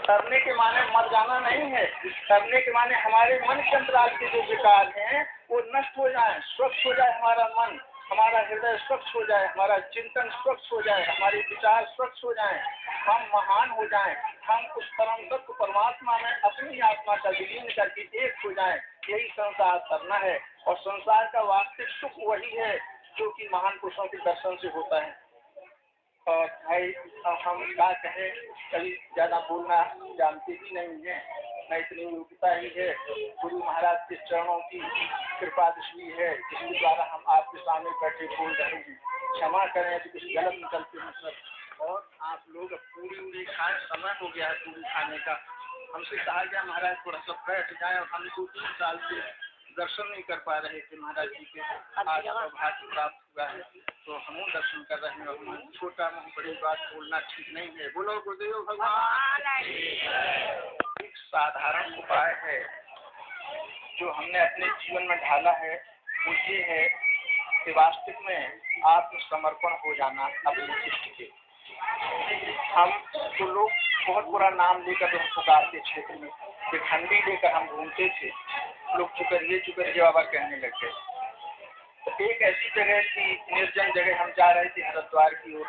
तरने के माने मर जाना नहीं है। तरने के माने हमारे मन के अंतराल के जो विकार हैं वो नष्ट हो जाए, स्वच्छ हो जाए हमारा मन, हमारा हृदय स्वच्छ हो जाए, हमारा चिंतन स्वच्छ हो जाए, हमारे विचार स्वच्छ हो जाएं, हम महान हो जाएं, हम उस परम तत्व परमात्मा में अपनी आत्मा का विलीन करके एक हो जाएं। यही संसार करना है और संसार का वास्तविक सुख वही है जो कि महान पुरुषों के दर्शन से होता है। और भाई हम क्या कहें, कभी ज्यादा बोलना जानते भी नहीं है, न इतनी योग्यता ही है। गुरु महाराज के चरणों की कृपा दृष्टि है जिसके द्वारा हम आपके सामने बैठे बोल रहे हैं। क्षमा करें यदि कुछ गलत निकलते हैं सर। और आप लोग पूरी खाए, समय हो गया है पूरी खाने का। हमसे कहा गया महाराज थोड़ा सा बैठ जाए और हम 2-3 साल से दर्शन नहीं कर पा रहे थे महाराज जी के। आज सौभाग्य प्राप्त हुआ है तो हम दर्शन कर रहे हैं। और छोटा मुँह बड़ी बात बोलना ठीक नहीं है। बोलो गुरुदेव भगवान। एक साधारण उपाय है जो हमने अपने जीवन में ढाला है वो ये है कि वास्तविक में आत्मसमर्पण हो जाना अपने इष्ट के। हम तो लोग बहुत बुरा नाम लेकर हम पुकारते क्षेत्र में, खंडी लेकर हम घूमते थे, लोग चुकरिए बाबा कहने लग गए। तो एक ऐसी जगह थी, निर्जन जगह, हम जा रहे थे हरिद्वार की ओर।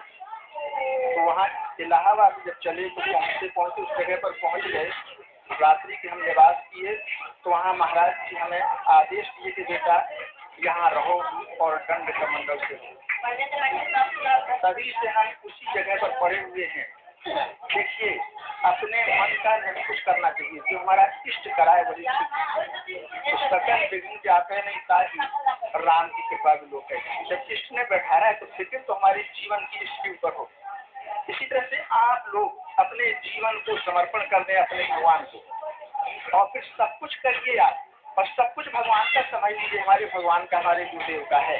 तो वहाँ इलाहाबाद जब चले तो पहुँचे उस जगह पर पहुँच गए, रात्रि के हम निवास किए। तो वहाँ महाराज जी हमें आदेश दिए कि बेटा यहाँ रहो और दंड कमंडल से हो। तभी से हम उसी जगह पर पड़े हुए हैं। देखिए अपने मन का नहीं कुछ करना चाहिए, जो हमारा इष्ट कराए वही तो सकल विघ्न जाते नहीं ताकि राम की कृपा भी लोग है। जब इष्ट ने बैठाया है तो फिक्र तो हमारे जीवन की इष्ट के ऊपर हो। इसी तरह से आप लोग अपने जीवन को समर्पण कर दें अपने भगवान को और फिर सब कुछ करिए आप, और सब कुछ भगवान का समझ लीजिए। हमारे भगवान का, हमारे गुरुदेव का है,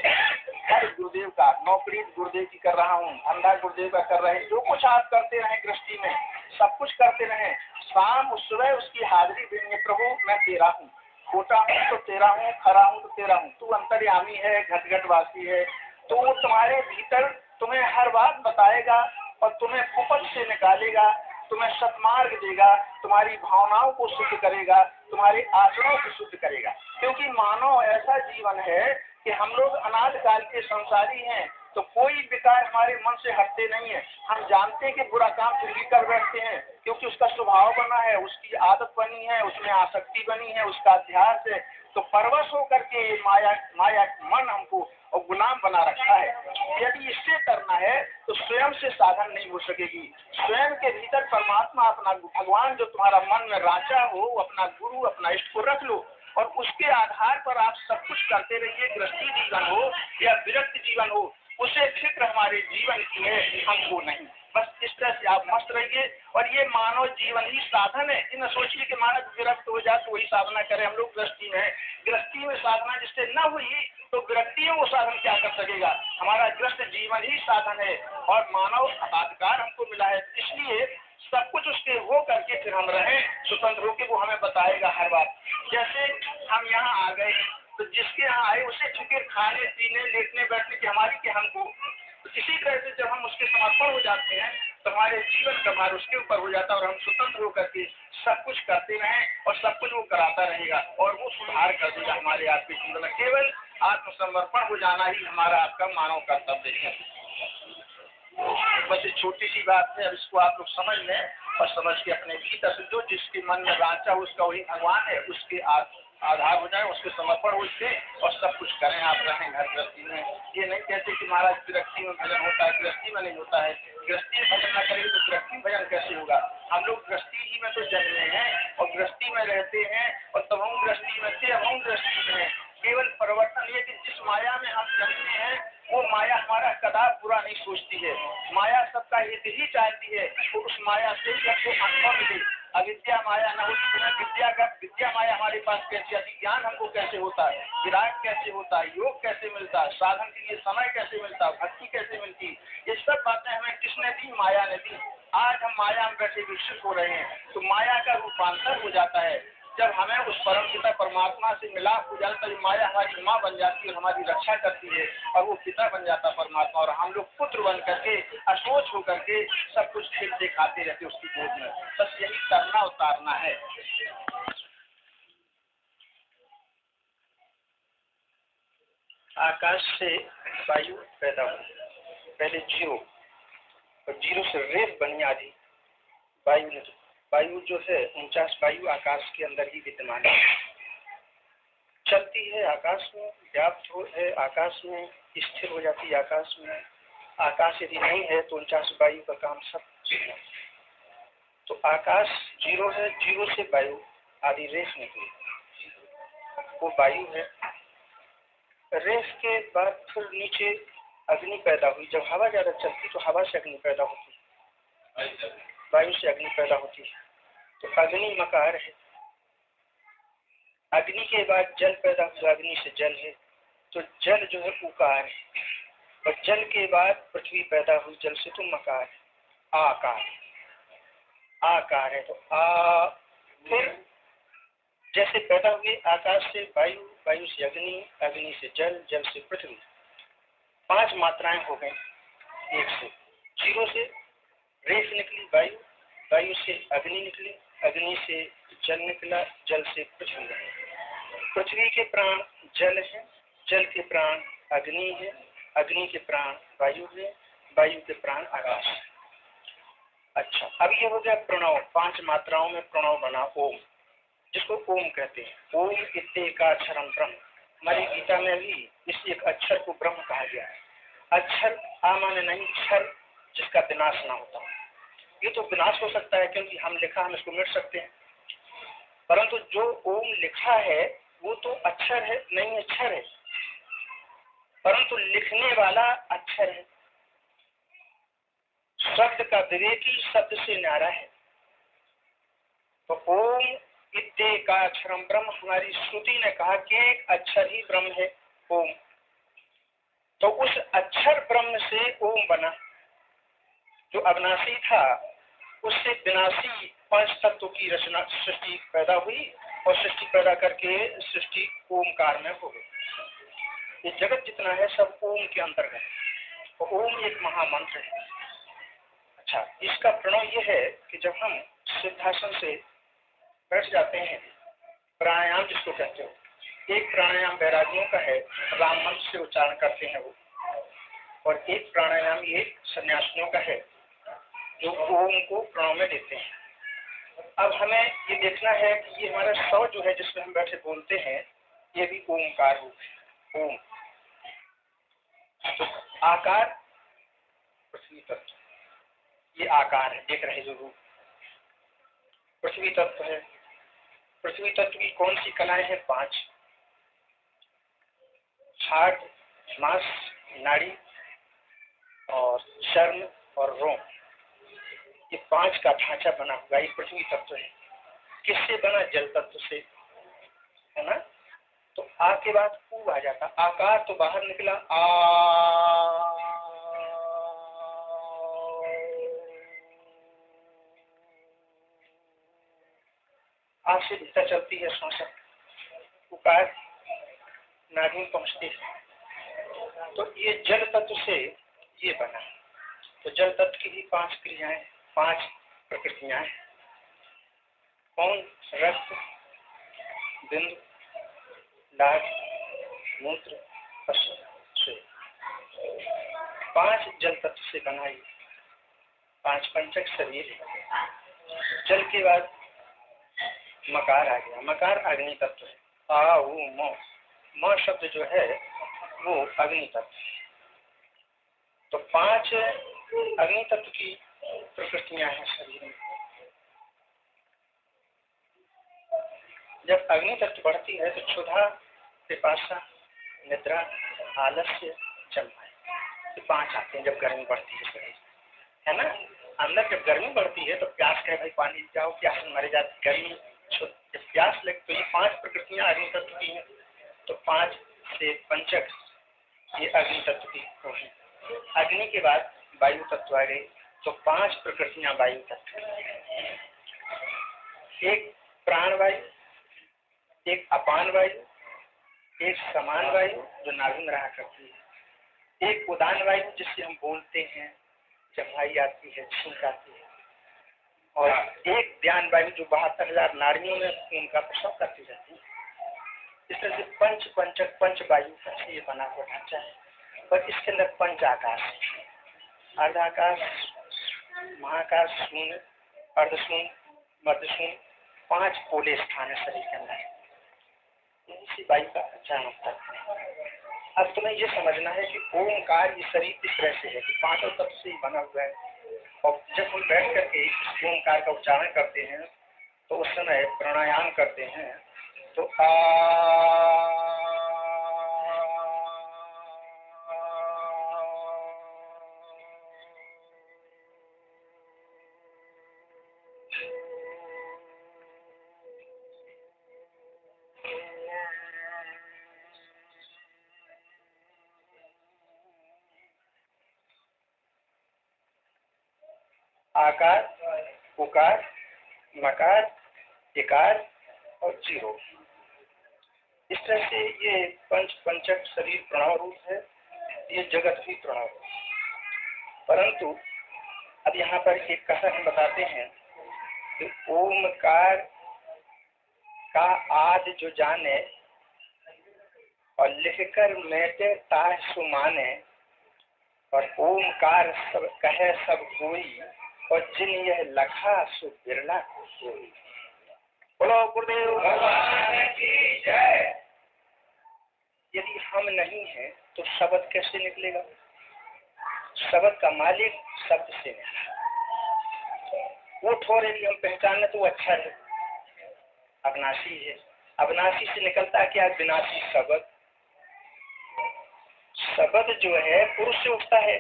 हर गुरुदेव का। नौकरी गुरुदेव की कर रहा हूँ, धंधा गुरुदेव का कर रहे हैं। जो कुछ आप करते रहे गृहस्थी में सब कुछ करते रहे, शाम सुबह उसकी हाजिरी देंगे। प्रभु मैं तेरा हूँ, खोटा हूँ तो तेरा हूँ, खरा हूँ तो तेरा हूँ। तू अंतर्यामी है, घट घट वासी है, तो वो तुम्हारे भीतर तुम्हें हर बात बताएगा और तुम्हें कुपथ से निकालेगा, तुम्हें सत्मार्ग देगा, तुम्हारी भावनाओं को शुद्ध करेगा, तुम्हारे आचरणों को शुद्ध करेगा। क्योंकि मानव ऐसा जीवन है कि हम लोग अनाद काल के संसारी हैं, तो कोई विकार हमारे मन से हटते नहीं है। हम जानते हैं कि बुरा काम फिर भी कर बैठते हैं, क्योंकि उसका स्वभाव बना है, उसकी आदत बनी है, उसमें आसक्ति बनी है, उसका अध्यास है। तो परवश होकर के माया मन हमको और गुलाम बना रखा है। यदि इससे करना है तो स्वयं से साधन नहीं हो सकेगी। स्वयं के भीतर परमात्मा अपना भगवान जो तुम्हारा मन में राजा हो, अपना गुरु अपना इष्ट को रख लो और उसके आधार पर आप सब कुछ करते रहिए। गृहस्थी जीवन हो या विरक्त जीवन हो, उसे फिक्र हमारे जीवन की है, हमको नहीं। बस इस तरह से आप मस्त रहिए। और ये मानव जीवन ही साधन है। इन सोचिए कि मानव विरक्त हो जाए तो वही साधना करे। हम लोग गृहस्थी में, गृहस्थी में साधना जिससे न हुई तो विरक्ति में वो साधन क्या कर सकेगा। हमारा गृहस्थ जीवन ही साधन है और मानव अधिकार हमको मिला है, इसलिए सब कुछ उसके हो करके फिर हम रहें स्वतंत्र होकर। वो हमें बताएगा हर बात। जैसे हम यहाँ आ गए तो जिसके यहाँ आए उसे फिक्र खाने पीने लेटने बैठने की हमारी कि हमको। तो इसी तरह से जब हम उसके समर्पण हो जाते हैं तो हमारे जीवन का भार उसके ऊपर हो जाता है और हम स्वतंत्र होकर के सब कुछ करते रहें और सब कुछ वो कराता रहेगा और वो सुधार कर देगा हमारे आपके जीवन में। केवल आत्मसमर्पण हो जाना ही हमारा आपका मानव कर्तव्य है। बस छोटी सी बात है, अब इसको आप लोग समझ लें और समझ के अपने भीतर से जो जिसके मन में राजा उसका वही भगवान है, उसके आधार हो जाए, उसके समर्पण हो जाए और सब कुछ करें। आप रहें घर गृहस्थी में। ये नहीं कहते कि महाराज गृहस्थी में भजन होता है, गृहस्थी में नहीं होता है। गृहस्थी में भजन न करेंगे तो गृहस्थी में भजन कैसे होगा। हम लोग गृहस्थी ही में तो जन्मे हैं और गृहस्थी में रहते हैं और तब हम गृहस्थी में थे, अब हम गृहस्थी में हैं। केवल परिवर्तन ये कि जिस माया में हम जन्मे हैं वो माया हमारा कदाप बुरा नहीं सोचती है। माया सबका हित ही चाहती है। तो उस माया से जब वो अनुभव मिले, अविद्या माया न होती, विद्या माया हमारे पास कैसे आती, ज्ञान हमको कैसे होता है, विराग कैसे होता है, योग कैसे मिलता है, साधन के लिए समय कैसे मिलता है, भक्ति कैसे मिलती, ये सब बातें हमें किसने दी, माया ने दी। आज हम माया में बैठे विकसित हो रहे हैं तो माया का रूपांतर हो जाता है। जब हमें उस परम पिता परमात्मा से मिलाप हो जाता है, माया हमारी माँ बन जाती है, हमारी रक्षा करती है और वो पिता बन जाता परमात्मा और हम लोग पुत्र बन करके अशोच होकर के सब कुछ खेलते खाते रहते उसकी गोद में। बस यही करना पसीना उतारना है। आकाश से वायु पैदा हुई, पहले जीरो, और जीरो से रेत बनी आदि वायु। वायु जो है 49 वायु आकाश के अंदर ही विद्यमान है, चलती है आकाश में, व्याप्त है आकाश में, स्थिर हो जाती है आकाश में। आकाश यदि नहीं है तो 49 वायु का काम सब है। तो आकाश जीरो है, जीरो से वायु आदि रेस निकली, वो वायु है। रेस के बाद फिर नीचे अग्नि पैदा हुई। जब हवा ज्यादा चलती तो हवा से अग्नि पैदा होती, वायु से अग्नि पैदा होती है, तो अग्नि मकार है। अग्नि के बाद जल पैदा हुआ, अग्नि से जल है, तो जल जो है उकार है। और जल के बाद पृथ्वी पैदा हुई, जल से तो मकार है, आकार, आकार है। तो फिर जैसे पैदा हुए आकाश से वायु, वायु से अग्नि, अग्नि से जल, जल से पृथ्वी, 5 मात्राएं हो गई। एक से जीरो से रेस निकली वायु, वायु से अग्नि निकली, अग्नि से जल निकला, जल से पृथ्वी। पृथ्वी के प्राण जल है, जल के प्राण अग्नि है, अग्नि के प्राण वायु है, वायु के प्राण आकाश है। अच्छा, अब ये हो गया प्रणव। 5 मात्राओं में प्रणव बना ओम, जिसको ओम कहते हैं। ओम इत्येकाक्षरं ब्रह्म। हमारी गीता में भी इस एक अक्षर को ब्रह्म कहा गया है। अक्षर माने नहीं, क्षर, जिसका विनाश ना होता। ये तो विनाश हो सकता है क्योंकि हम लिखा, हम इसको मिट सकते हैं, परंतु जो ओम लिखा है वो तो अक्षर है नहीं, अक्षर है, परंतु लिखने वाला अक्षर है। शब्द का विवेकी शब्द से न्यारा है। तो ओम इत्येकाक्षरं ब्रह्म, हमारी श्रुति ने कहा कि एक अक्षर ही ब्रह्म है, ओम। तो उस अक्षर ब्रह्म से ओम बना, जो अविनाशी था उससे विनाशी 5 तत्व की रचना, सृष्टि पैदा हुई, और सृष्टि पैदा करके सृष्टि ओमकार में हो गई। ये जगत जितना है सब ओम के अंतर्गत, तो ओम एक महामंत्र है। अच्छा, इसका प्रणव ये है कि जब हम सिद्धासन से बैठ जाते हैं, प्राणायाम जिसको कहते हो, एक प्राणायाम वैरागियों का है, राम मंत्र से उच्चारण करते हैं वो, और एक प्राणायाम ये सन्यासियों का है जो ओम को प्रणव में देते हैं। अब हमें ये देखना है कि ये हमारा स्व जो है जिसमें हम बैठे बोलते हैं, ये भी ओमकार रूप है, ओम। तो आकार पृथ्वी तत्व, ये आकार है, देख रहे जो रूप पृथ्वी तत्व है। पृथ्वी तत्व की कौन सी कलाएं हैं? 5, हार्ट, मांस, नाड़ी और चर्म और रोम, ये 5 का ढांचा बना हुआ ये पृथ्वी तत्व है। किससे बना? जल तत्व से, है ना। तो आ के बाद ऊ आ जाता, आकार तो बाहर निकला, आ से भीतर चलती है श्वासन, उकार नाभि पहुंचती है। तो ये जल तत्व से ये बना। तो जल तत्व की भी 5 क्रियाएं, 5 प्रकृतियां हैं। कौन? रक्त, बिंदु, लाज, मूत्र, पशु से 5 जल तत्व से बनाई, 5 पंचक शरीर है। जल के बाद मकार आ गया, मकार अग्नि तत्व है। आ ऊ म शब्द जो है वो अग्नि तत्व है। तो 5 अग्नि तत्व की प्रकृतियां हैं शरीर में। जब अग्नि तत्व बढ़ती है तो क्षुधा, पिपासा, निद्रा, आलस्य, चंपा, ये 5 आते हैं जब गर्मी बढ़ती है शरीर, है ना। अंदर जब गर्मी बढ़ती है तो प्यास कहे भाई पानी जाओ, प्यास मर जाती, गर्मी जब प्यास लगे, तो ये 5 प्रकृतियां अग्नि तत्व की हैं। तो 5 से पंचक ये अग्नि तत्व की है। अग्नि के बाद वायु तत्व आ गई, तो 5 प्रकृतियां वायु तत्व। एक प्राण वायु, एक अपान वायु, एक समान वायु जो नाभि में रहा करती है, एक उदान वायु जिससे हम बोलते हैं, जम्हाई आती है, छींक आती है, और एक ध्यान वायु जो 72,000 नाड़ियों में उनका प्रसव करती रहती है। इस तरह से पंच पंचक पंच वायु का ये बना हुआ ढांचा है। और इसके अंदर पंच आकाश, अर्धाकाश, महाकाश, शून्य, अर्धशून्य, मध्यशून्य, 5 पोले स्थान है शरीर के अंदर। इसी वायु का चयन होता है। अब तुम्हें ये समझना है कि ओमकार ये शरीर इस तरह से है कि 5 तत्व से ही बना हुआ है। और जब हम बैठ करके ओमकार का उच्चारण करते हैं तो उस समय प्राणायाम करते हैं तो आकार, उकार, मकार, इकार और जीरो। इस तरह से ये पंच पंचक शरीर प्रणव रूप है। ये जगत भी प्रणव है। परंतु अब यहाँ पर एक कथा हम बताते हैं कि ओमकार का आदि जो जाने और लिखकर मेटे ताह सुमाने, और ओमकार सब कहे सब कोई, और जिन यह लखा सो बिरला कोई। बोलो गुरुदेव भगवान की जय। यदि हम नहीं हैं तो शब्द कैसे निकलेगा? शब्द का मालिक शब्द से निकला। वो ठोर यदि हम पहचाने तो अच्छा है, अविनाशी है। अविनाशी से निकलता क्या? विनाशी शब्द। शब्द जो है पुरुष से उठता है।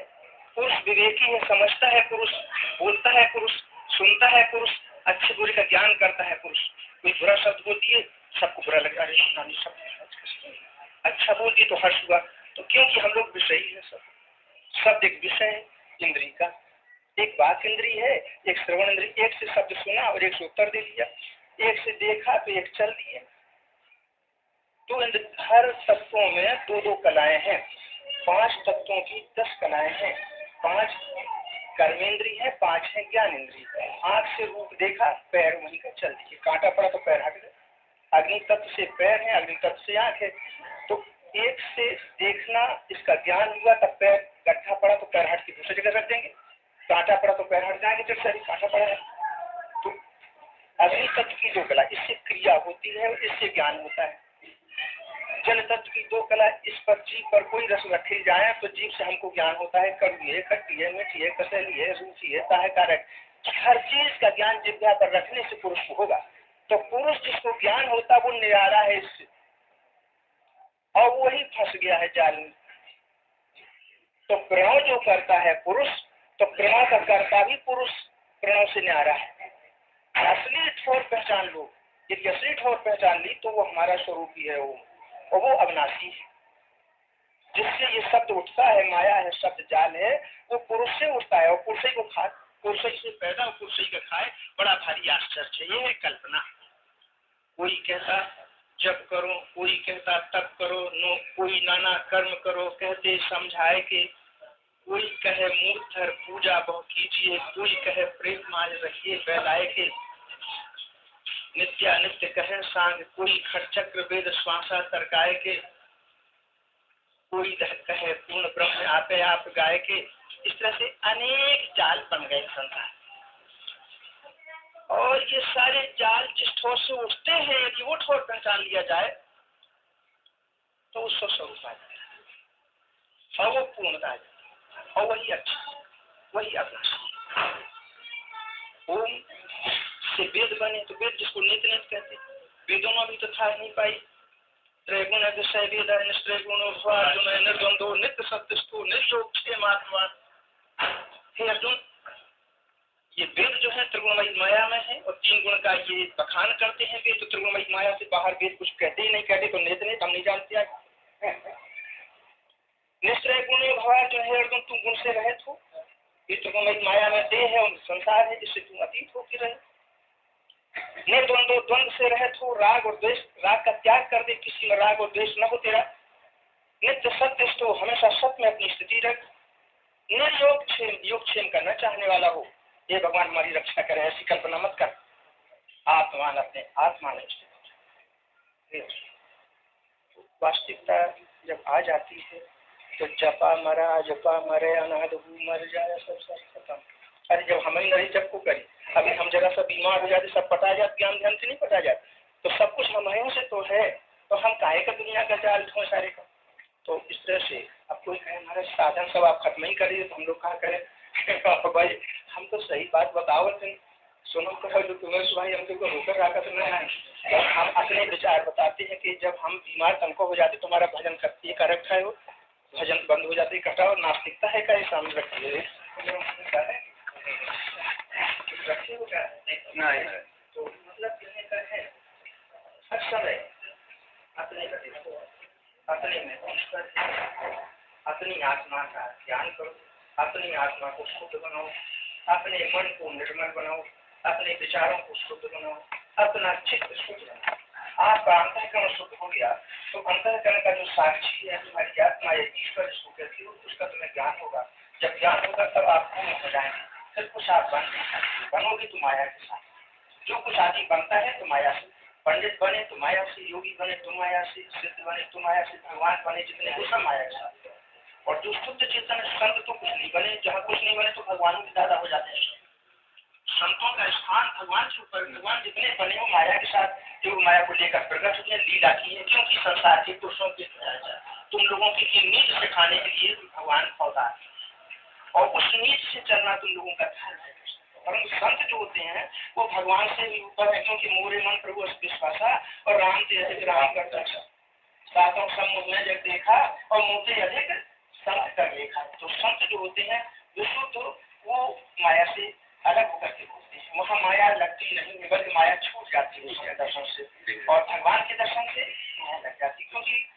पुरुष विवेकी है, समझता है पुरुष, बोलता है पुरुष, सुनता है पुरुष, अच्छे बुरे का ज्ञान करता है पुरुष। कोई बुरा शब्द बोल दिए सबको बुरा लगा, अरे सुनानी शब्द, अच्छा बोल दिए तो हर्ष हुआ। तो क्योंकि हम लोग विषयी है। सब शब्द एक विषय है इंद्री का। एक बात इंद्री है, एक श्रवण इंद्री। एक से शब्द सुना और एक से उत्तर दे दिया, एक से देखा तो एक चल दिए। तो हर तत्वों में 2-2 कलाएं हैं। 5 तत्वों की 10 कलाएं हैं। 5 कर्मेंद्री है, 5 है ज्ञान इंद्री। आंख से रूप देखा, पैर वहीं का चल दिए, कांटा पड़ा तो पैर हट गए। अग्नि तत्व से पैर है, अग्नि तत्व से आंख है। तो एक से देखना, इसका ज्ञान हुआ तब पैर गड्ढा पड़ा तो पैर हट के दूसरी जगह रख देंगे, कांटा पड़ा तो पैर हट जाएंगे, जब शरीर कांटा पड़ा है। तो अग्नि तत्व की 2 कला, इससे क्रिया होती है और इससे ज्ञान होता है। जल तत्व की 2 कला, इस पर जीभ पर कोई रस रखी जाए तो जीभ से हमको ज्ञान होता है। कड़वी है, खट्टी है, मीठी है, कसैली है, रूसी है, सहायकारक। हर चीज का ज्ञान जिह्वा पर रखने से पुरुष को होगा। तो पुरुष जिसको ज्ञान होता वो निराला है इससे, और वही फंस गया है जाल में। तो प्रणव जो करता है पुरुष, तो प्रणव का कर्ता भी पुरुष प्रणव से न्यारा है। असली ठोर पहचान लो। यदि असली ठोर पहचान ली तो वो हमारा स्वरूप ही है वो, और वो अविनाशी है। जिससे ये शब्द उठता है, माया है, शब्द जाल है, वो पुरुष से उठता है। और पुरुष को खा, पुरुष से पैदा और पुरुष का खाए, बड़ा भारी आश्चर्य है। ये है कल्पना। कोई कहता जब करो, कोई कहता तब करो, कोई नाना कर्म करो, कहते समझाए के। कोई कहे मूर्धर पूजा बहु कीजिए, कोई कहे प्रेम मान रखिए बैलाए के। नित्या नित्य कहे सांग, कोई खटचक्र वेद श्वासा तरकाए के। कोई कहे पूर्ण ब्रह्म आपे आप गाय के। इस तरह से अनेक जाल बन गए संसार। और ये सारे जाल जिस ठोर से उठते हैं, यदि वो ठोर पहचान लिया जाए तो उसको स्वरूप आ जाता है और वो पूर्णता आ जाती है, और वही अच्छा, वही अपना। ओम से वेद बने, तो वेद जिसको नित्य नित्य कहते, वेदों में भी तो था नहीं पाई। त्रैगुण विषय वेद है, निष्त्रैगुण निर्द्वंदो नित्य सत्यस्थो निर्योग क्षेमात्मा। हे अर्जुन, ये वेद जो है त्रिगुणमयी माया में है, और 3 गुण का ये बखान करते हैं वेद। तो त्रिगुणमयी माया से बाहर वेद कुछ कहते ही नहीं, कहते तो नित्य नित्य हम नहीं जानते। निश्चय गुण भवा जो है अर्जुन, तुम गुण से रहित हो। ये त्रिगुणमयी माया में देह है और संसार है, जिससे तुम अतीत होकर रहे। निर्द्वंदो, द्वंद से रहित हो। राग और द्वेष, राग का त्याग कर दे, किसी में राग और द्वेष न हो तेरा। नित्य सत्य तो हमेशा सत्य में अपनी स्थिति रख। निर्योग क्षेम, योग क्षेम का न चाहने वाला हो। ये भगवान हमारी रक्षा करे, ऐसी कल्पना मत कर। आत्मान अपने आत्मा नहीं। वास्तविकता जब आ जाती है तो जपा मरे अनाथ मर जाए, सब खत्म। अरे जब हमें नहीं जब को करी, अभी हम जरा सा बीमार हो जाते, सब पटा जाते, ज्ञान ध्यान से नहीं पटा जाते, तो सब कुछ हमारे से तो है, तो हम काहे का दुनिया का जाल हो सारे का। तो इस तरह से अब कोई कहे हमारे साधन सब आप खत्म ही करिए, तो हम लोग कहाँ करें। भाई हम तो सही बात बताओ थे, सुनो तो तुम्हें भाई हम तुमको होकर रखा तो नहीं। हम अपने विचार बताते हैं कि जब हम बीमार तनको हो जाते तुम्हारा भजन करती कर रखा है, वो भजन बंद हो जाते इकट्ठा, और नास्तिकता है क्या सामने रखिए रखे हो क्या नहीं। तो मतलब कहने का है हर समय अपने अपने में अपनी आत्मा का ध्यान करो, अपनी आत्मा को शुद्ध बनाओ, अपने मन को निर्मल बनाओ, अपने विचारों को शुद्ध बनाओ, अपना चित्त शुद्ध बनाओ। आपका अंतःकरण शुद्ध हो गया तो अंतःकरण का जो साक्षी है तुम्हारी आत्मा या ईश्वर जिसको कहती हो, उसका तुम्हें ज्ञान होगा। जब ज्ञान होगा तब आप पूर्ण हो जाएंगे, फिर कुछ आप बनोगे तो माया के साथ। जो कुछ आदमी बनता है तो माया से, पंडित बने तो माया से, योगी बने तो माया से, सिद्ध बने तो माया से, भगवान बने जितने वो सब माया के साथ। और जो शुद्ध चेतन संत तो कुछ नहीं बने, जहाँ कुछ नहीं बने तो भगवानों के दादा हो जाते हैं। संतों का स्थान भगवान के ऊपर, भगवान जितने बने हो माया के साथ, जो माया को लेकर प्रकट हुए, लीला की है, क्योंकि संसार के पुरुषों के तुम लोगों के लिए नीति सिखाने के लिए भगवान अवतार, और उस नीति से चलना तुम लोगों का धर्म है। परंतु संत जो होते हैं वो भगवान से भी ऊपर है, क्योंकि मोरे मन प्रभु विश्वासा और राम से अधिक राम करता है। सातों समूह में जब देखा और मुझे अधिक संत कर देखा। तो संत जो होते हैं विशुद्ध, वो माया से अलग होकर के बोलते हैं, वहाँ माया लगती नहीं है, बल्कि माया छूट जाती है उसके दर्शन से, और भगवान के दर्शन से माया लग जाती, क्योंकि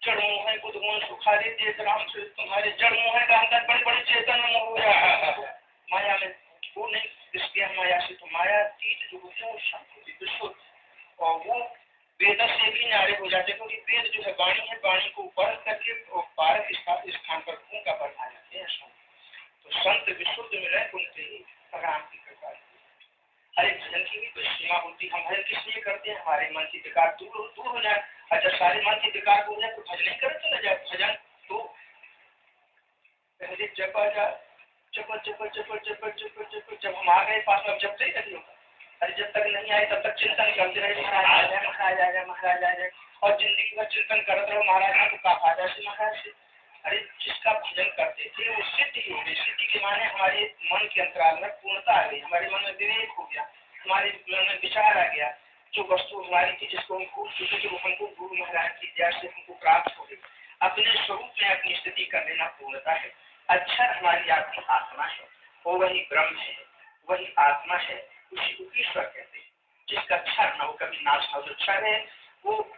जड़ मोह है बुद्ध मोह सुखारे देश राम से, तुम्हारे जड़ मोह है का अंदर बड़े बड़े चेतन मोह हो जाता माया में, वो नहीं इसके माया से। तो माया तीत जो होती है वो शांति विशुद्ध, और वो वेद से भी न्यारे हो जाते, क्योंकि वेद जो है वाणी है, वाणी को ऊपर करके पारक स्थान पर भूमि का पर आ जाते हैं। तो संत विशुद्ध मिले उनसे ही राम की कृपा। अरे भजन की भी कोई सीमा होती है, हम भजन किस लिए करते हैं, हमारे मन की विकार दूर हो जाए। और जब सारे मन की विकार हो जाए तो भजन नहीं करे चला जाए। भजन तो पहले जपा जाए, जब हम आ गए पास में जपते ही नहीं होगा। अरे जब तक नहीं आए तब तक चिंतन करते रहे, महाराज है महाराज आ जाए महाराज आ जाए, और जिंदगी भर चिंतन करते रहो महाराज को का फायदा से महाराज से। अरे जिसका भजन करते थे वो सिद्धि हो गई। सिद्धि के माने हमारे मन के अंतराल में पूर्णता आ गई, हमारे मन में विवेक हो गया, हमारे मन में विचार आ गया। जो वस्तु हमारी थी जिसको हम भूल चुके थे वो हमको गुरु महाराज की दया से हमको प्राप्त हो गई। अपने स्वरूप में अपनी स्थिति कर लेना पूर्णता है। अक्षर हमारी आपकी आत्मा है, वो वही ब्रह्म है, वही आत्मा है, उसी को ईश्वर कहते हैं। जिसका अक्षर न हो कभी नाश न हो। अक्षर है वो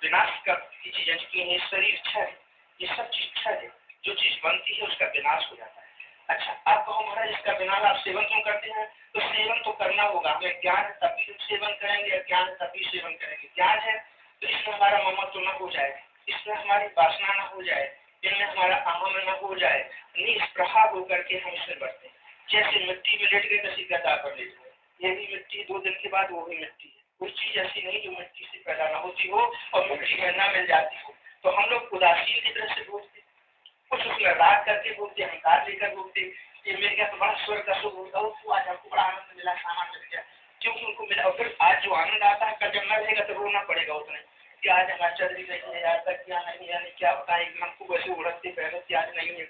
विनाश की चीजें की है, शरीर क्षय है, ये सब चीज क्षय है। जो चीज बनती है उसका विनाश हो जाता है। अच्छा आप कहो महाराज इसका विनाश आप सेवन क्यों करते हैं, तो सेवन तो करना होगा, हमें ज्ञान है तब भी सेवन करेंगे, अज्ञान है तब भी सेवन करेंगे। ज्ञान है तो इसमें हमारा ममत्व न हो जाए, इसमें हमारी वासना न हो जाए, इनमें हमारा अहम न हो जाए, निष्प्रहा होकर के हम इसमें बढ़ते हैं। जैसे मिट्टी में लेट गए किसी गदा पर लेट गए, ये भी मिट्टी 2 दिन के बाद वो भी मिट्टी है। कोई चीज ऐसी नहीं जो मिट्टी से पैदा न होती हो और मिट्टी में न मिल जाती हो। तो हम लोग उदासीन की तरह से बोलते, कुछ उसमें राग करके बोलते, अहंकार लेकर बोलते, ये मिल गया तो बड़ा स्वर्ग का सुख होता है, आज हमको बड़ा आनंद मिला, सामान मिल गया, क्योंकि उनको मिला। और फिर आज जो आनंद आता है कल जब न रहेगा तो रोना पड़ेगा उसने कि आज हमारा चल रही नहीं है, आज तक क्या नहीं है, क्या बताए हमको वैसे उड़कते पहले आज नहीं है।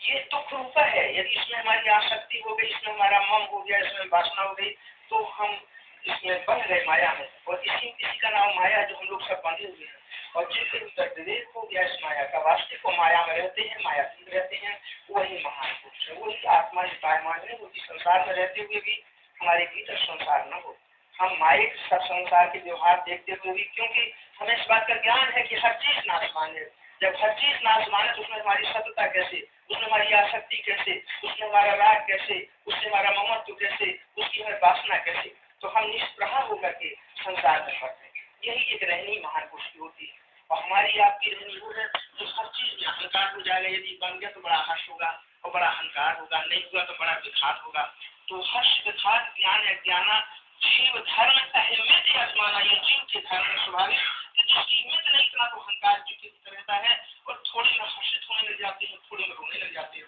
ये दुख रूपा है। यदि इसमें हमारी आसक्ति हो गई, इसमें हमारा मन हो गया, इसमें वासना हो गई, तो हम इसमें बन गए माया में, और इसी का नाम माया जो हम लोग सब बंधे हुए हैं। और जिनके भीतर विवेक हो गया इस माया का, वास्तविक को माया में रहते हैं, माया रहते हैं, वही महान पुरुष है, वही आत्मा पायमान है। क्योंकि संसार में रहते हुए भी हमारे भीतर संसार न हो, हम माइक संसार के व्यवहार देखते हुए भी, क्योंकि हमें इस बात का ज्ञान है कि हर चीज नाशवान है। जब हर चीज नाशवान है तो उसमें हमारी सत्यता कैसे, उसमें हमारी आसक्ति कैसे, उसमें हमारा राग कैसे, उससे हमारा ममत्व कैसे, उसकी हमें वासना कैसे। तो हम निष्प्रहा होकर के संसार में बढ़ते हैं। यही एक रहनी महान पुरुष की होती है। और हमारी आपकी रहनी वो है जो हर चीज में अहंकार हो जाएगा, यदि बन गया तो बड़ा हर्ष होगा, और बड़ा अहंकार होगा, नहीं हुआ तो बड़ा विघात होगा। तो हर्ष विघात ज्ञान अज्ञाना जीव धर्म अहिमित आजमाना, ये जीव के धर्म स्वाभाविक कि जिसकी हिम्मत नहीं इतना तो अहंकार जीवित रहता है और थोड़े में हर्षित होने लग जाते हैं, थोड़े में रोने लग जाते हैं,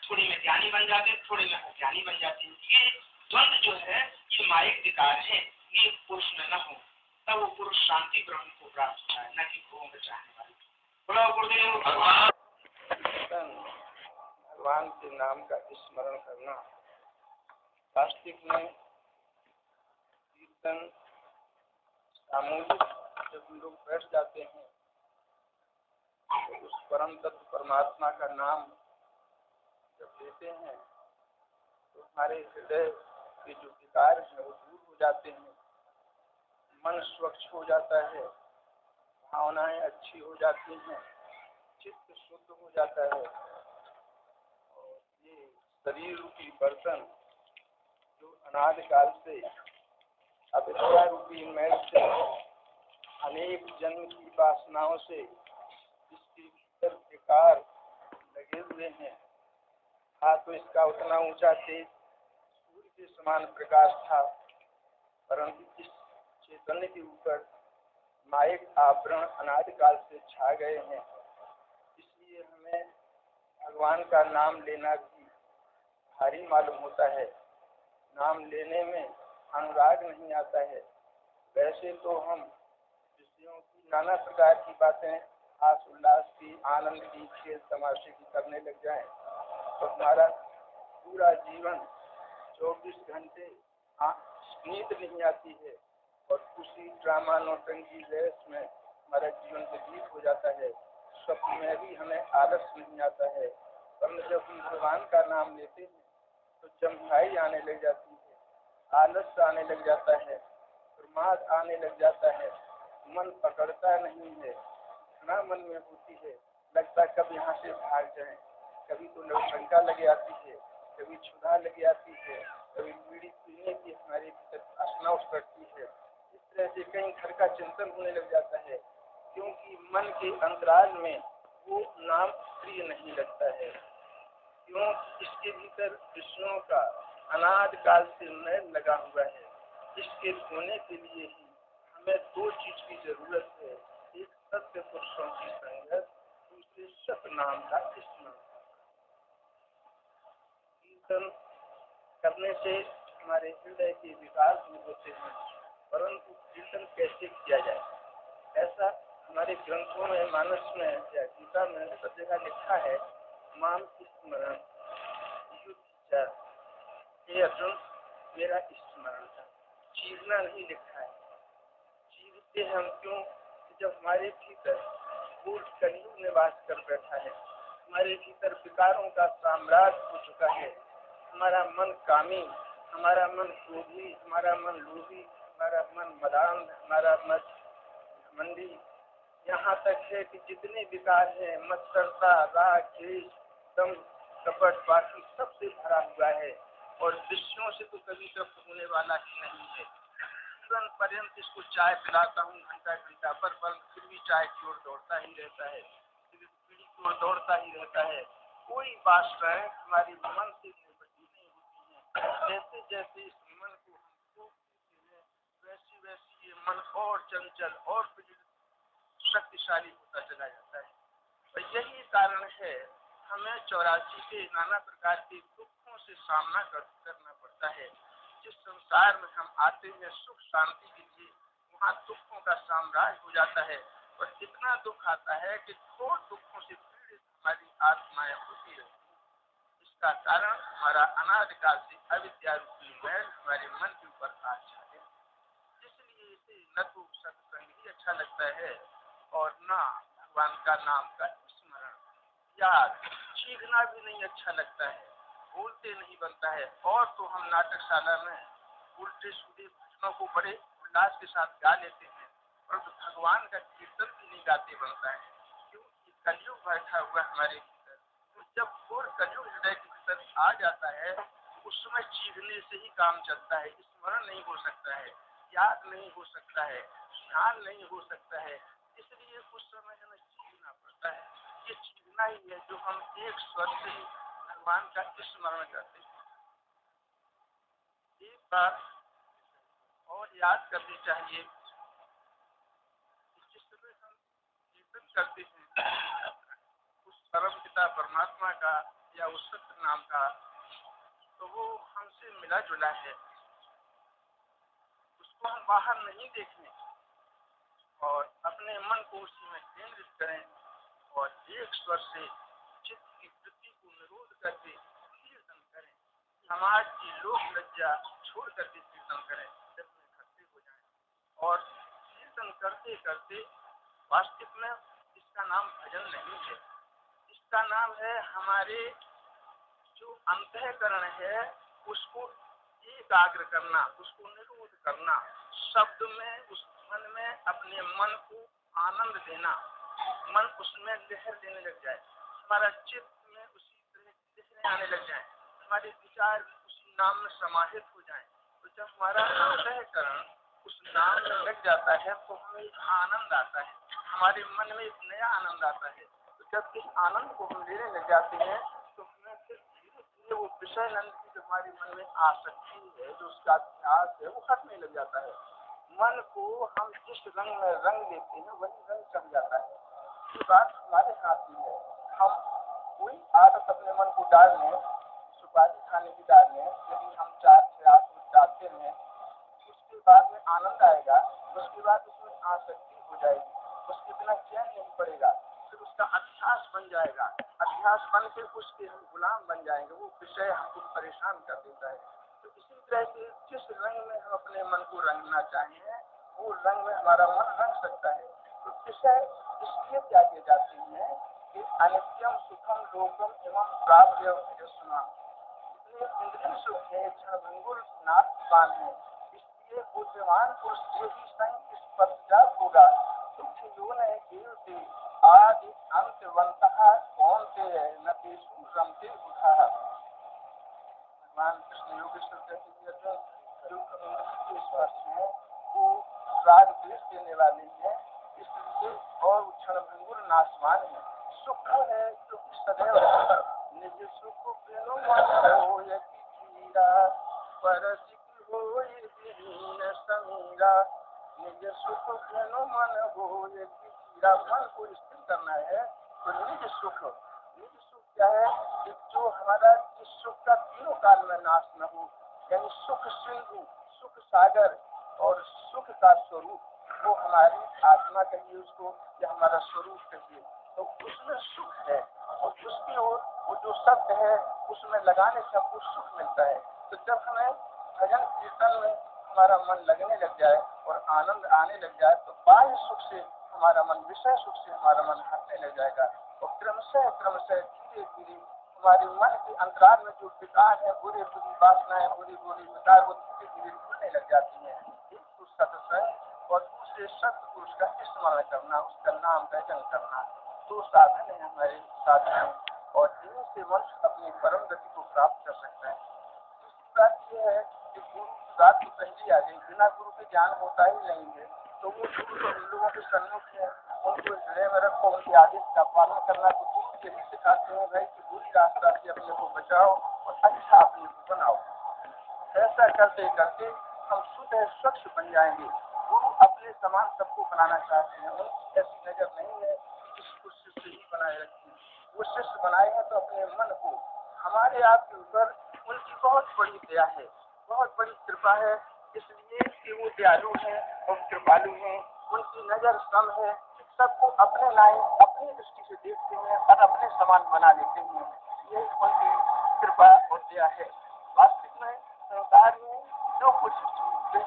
थोड़े में ज्ञानी बन जाते हैं, थोड़े में अज्ञानी बन जाते हैं। ये द्वंद जो है ये मायिक विकार है, ये पुरुष में न हो तब वो पुरुष शांति ब्रह्म को प्राप्त होता है, न कि भोगों में चाहने वाले। बोलो गुरुदेव भगवान। भगवान के नाम का स्मरण करना वास्तविक में कीर्तन सामूहिक जब हम लोग बैठ जाते हैं तो उस परम तत्व परमात्मा का नाम जब लेते हैं तो हमारे हृदय के जो विकार हैं वो दूर हो जाते हैं, मन स्वच्छ हो जाता है, भावनाएं अच्छी हो जाती हैं, चित्त शुद्ध हो जाता है। और ये शरीर रूपी बर्तन जो अनादिकाल से अविद्या रूपी मैल से अनेक जन्म की वासनाओं से इसके भीतर विकार लगे हुए हैं। था तो इसका उतना ऊंचा तेज सूर्य के समान प्रकाश था, परंतु इस चैतन्य के ऊपर मायिक आवरण अनादिकाल से छा गए हैं। इसलिए हमें भगवान का नाम लेना भी भारी मालूम होता है, नाम लेने में अनुराग नहीं आता है। वैसे तो हम विषयों की नाना प्रकार की बातें हास उल्लास की, आनंद की, खेल तमाशे की करने लग जाएं तो हमारा पूरा जीवन 24 घंटे नींद नहीं आती है और उसी ड्रामा नौटंकी रेस में हमारा जीवन व्यतीत हो जाता है। स्वप्न में भी हमें आलस नहीं आता है, पर जब हम भगवान का नाम लेते हैं तो जम्हाई आने लग जाती है, आलस आने लग जाता है, प्रमाद आने लग जाता है, मन पकड़ता नहीं है, घटना मन में होती है, लगता कब यहाँ से भाग जाएं, कभी तो नौशंका लगे आती है, कभी क्षुधा लगे आती है, कभी बीड़ी पीने की हमारे भीतर वासना उठ पड़ती है। इस तरह से कहीं घर का चिंतन होने लग जाता है, क्योंकि मन के अंतराल में वो नाम प्रिय नहीं लगता है। क्यों? इसके भीतर विष्णु का अनादिकाल से मैल लगा हुआ है। इसके धोने के लिए ही हमें दो चीज की जरूरत है, एक सत्य पुरुषों की संगत, दूसरे सत नाम का स्मरण। कीर्तन करने से हमारे हृदय के विकास भी होते हैं, परंतु कीर्तन कैसे किया जाए, ऐसा हमारे ग्रंथों में, मानस में या गीता में सब जगह लिखा है। माम स्मरण युद्ध, हे अर्जुन मेरा स्मरण था, चीरना नहीं लिखा है। चीरते हम क्यों? जब हमारे भीतर भूल कलयुग निवास कर बैठा है, हमारे भीतर विकारों का साम्राज्य हो चुका है, हमारा मन कामी, हमारा मन क्रोधी, हमारा मन लोभी, हमारा मन मदान, हमारा मन मंदी, यहाँ तक है कि जितने विकार हैं, मत्सरता, राग, द्वेष, दंभ, कपट, बाकी सबसे भरा हुआ है और विषयों से तो कभी तृप्त होने वाला ही नहीं है। जीवन पर्यंत इसको चाय पिलाता हूँ घंटा घंटा पर फिर भी चाय की ओर दौड़ता ही रहता है, फिर पीढ़ी की ओर दौड़ता ही रहता है। कोई वासनाएं हमारे मन से निवृत्ति नहीं होती हैं। जैसे जैसे इस मन को हम देते हैं, वैसी वैसी ये मन और चंचल और शक्तिशाली होता चला जाता है। और यही कारण है हमें 84 के नाना प्रकार के दुखों से सामना करना पड़ता है। जिस संसार में हम आते हैं सुख शांति के लिए, वहाँ दुखों का साम्राज्य हो जाता है और इतना दुख आता है कि घोर दुखों से पीड़ित हमारी आत्माएं होती रहती है। इसका कारण हमारा अनादिकाल से अविद्या रूपी मैल हमारे मन के ऊपर आ जाता है। इसलिए इसे न तो सत्संग ही अच्छा लगता है और न भगवान का नाम का स्मरण, याद, चीखना भी नहीं अच्छा लगता है, बोलते नहीं बनता है। और तो हम नाटकशाला में उल्टे सीधे भजनों को बड़े उल्लास के साथ गा लेते हैं, परंतु भगवान का कीर्तन भी नहीं गाते बनता है, क्योंकि कलयुग बैठा हुआ हमारे भीतर। तो जब घोर कलयुग हृदय के भीतर आ जाता है, उस समय चीखने से ही काम चलता है, स्मरण नहीं हो सकता है, याद नहीं हो सकता है, ध्यान नहीं हो सकता है। इसलिए उस समय हमें चीखना पड़ता है। ये चीखना ही है जो हम एक स्वर से भगवान का स्मरण करते हैं। एक बात और याद करनी चाहिए, जिस समय हम कीर्तन करते हैं उस परम पिता परमात्मा का या उस सत्य नाम का, तो वो हमसे मिला जुला है, उसको हम बाहर नहीं देखें और अपने मन को उसी में केंद्रित करें और एक स्वर से चित्त की वृत्ति को निरोध करके कीर्तन करें। समाज की लोक लज्जा छोड़ करके कीर्तन करें, जब में इकट्ठे हो जाएं और कीर्तन करते करते, वास्तविक में इसका नाम भजन नहीं है, इसका नाम है हमारे जो अंतःकरण है उसको एकाग्र करना, उसको निरोध करना, शब्द में उस मन में अपने मन को आनंद देना, मन उसमें लहर देने लग जाए, हमारा चित्त में उसी तरह लहरें आने लग जाए, हमारे विचार उसी नाम में समाहित हो जाए। तो जब हमारा अंतःकरण उस नाम में लग जाता है तो हमें एक आनंद आता है, हमारे मन में एक नया आनंद आता है। तो जब इस आनंद को हम लेने लग जाते हैं तो हमें फिर धीरे धीरे वो विषय नंद की जो हमारे मन में आसक्ति है, जो उसका अभ्यास है, वो खत्म लग जाता है। मन को हम जिस रंग में रंग लेते हैं वही रंग चढ़ जाता है। ये बात हमारे हाथ में है। हम कोई आदत अपने मन को डाल लें, सुपारी खाने की डाल लें, यदि हम 4 से 8 मिनट डालते हैं, उसके बाद में आनंद आएगा, उसके बाद उसमें आसक्ति हो जाएगी, उसके बिना चैन नहीं पड़ेगा, फिर उसका अभ्यास बन जाएगा, अभ्यास बन के उसके हम गुलाम बन जाएंगे, वो विषय हमको परेशान कर देता है। तो इसी तरह से जिस रंग में हम अपने मन को रंगना चाहें वो रंग में हमारा मन रंग सकता है। तो विषय इसलिए त्यागे जाते हैं कि अनित्यम सुखम लोकम एवं प्राप्य सुना, इसलिए इंद्रिय सुख है, क्षणभंगुर नाशवान है, इसलिए बुद्धिमान पुरुष से ही संग इस पश्चात होगा। सुख योन है केवल से आदि अंतवंतः कौन से न तेषु रमते बुधा। भगवान कृष्ण योगेश्वर कहते हैं जो इंद्रिय स्पर्श है वो राग द्वेष देने वाले हैं, इसलिए और क्षणभंगुर नाशवान है। सुख है जो सदैव निज सुख बिनु मन हो यकीरा, परसिक हो दीन समीरा, निज सुख बिनु मन हो यकीरा। मन को स्थिर करना है तो निज सुख क्या है कि जो हमारा इस सुख का तीनों काल में नाश न हो, यानी सुख सिंधु, सुख सागर और सुख का स्वरूप, वो हमारी आत्मा कहिए उसको या हमारा स्वरूप कहिए, तो उसमें सुख है और उसकी ओर वो जो शब्द है उसमें लगाने से हमको सुख मिलता है। तो जब हमें भजन कीर्तन में हमारा मन लगने लग जाए और आनंद आने लग जाए तो बाह्य सुख से हमारा मन, विषय सुख से हमारा मन हटने लग जाएगा और क्रमशः क्रमशः धीरे धीरे हमारे मन के अंतराल में जो विकार है, बुरी बुरी वासनाएं, बुरी बुरी विकार, वो धीरे धीरे खुलने लग जाती हैं। एक तो सत्संग और दूसरे सत्य पुरुष का स्मरण करना, उसका नाम भजन करना, दो साधन है हमारे साधन, और इन्हीं से मनुष्य अपनी परम गति को प्राप्त कर सकता है। दूसरी बात यह है कि गुरु की बात तो पहले आ गई, बिना गुरु के ज्ञान होता ही नहीं है। तो वो गुरु तो हम लोगों के सन्मुख है, उनको हृदय में रखो, उनके आदेश का पालन करना। तो गुरु यही सिखाते हैं भाई कि बुरी रास्ता से अपने को बचाओ और अच्छा अपने को बनाओ। ऐसा करते करते हम शुद्ध स्वच्छ बन जाएंगे। गुरु अपने समान सबको बनाना चाहते हैं, उनकी ऐसी नजर नहीं है कि किसी को शिष्य ही बनाए रखें। वो शिष्य बनाए हैं तो अपने मन को, हमारे आपके ऊपर उनकी बहुत बड़ी दया है, बहुत बड़ी कृपा है, इसलिए कि वो दयालु हैं और कृपालु हैं। उनकी नजर सम है, सबको अपने लायक अपनी दृष्टि से देखते हैं और अपने समान बना लेते हैं। ये उनकी कृपा और दया है। वास्तविक में संसार में जो कुछ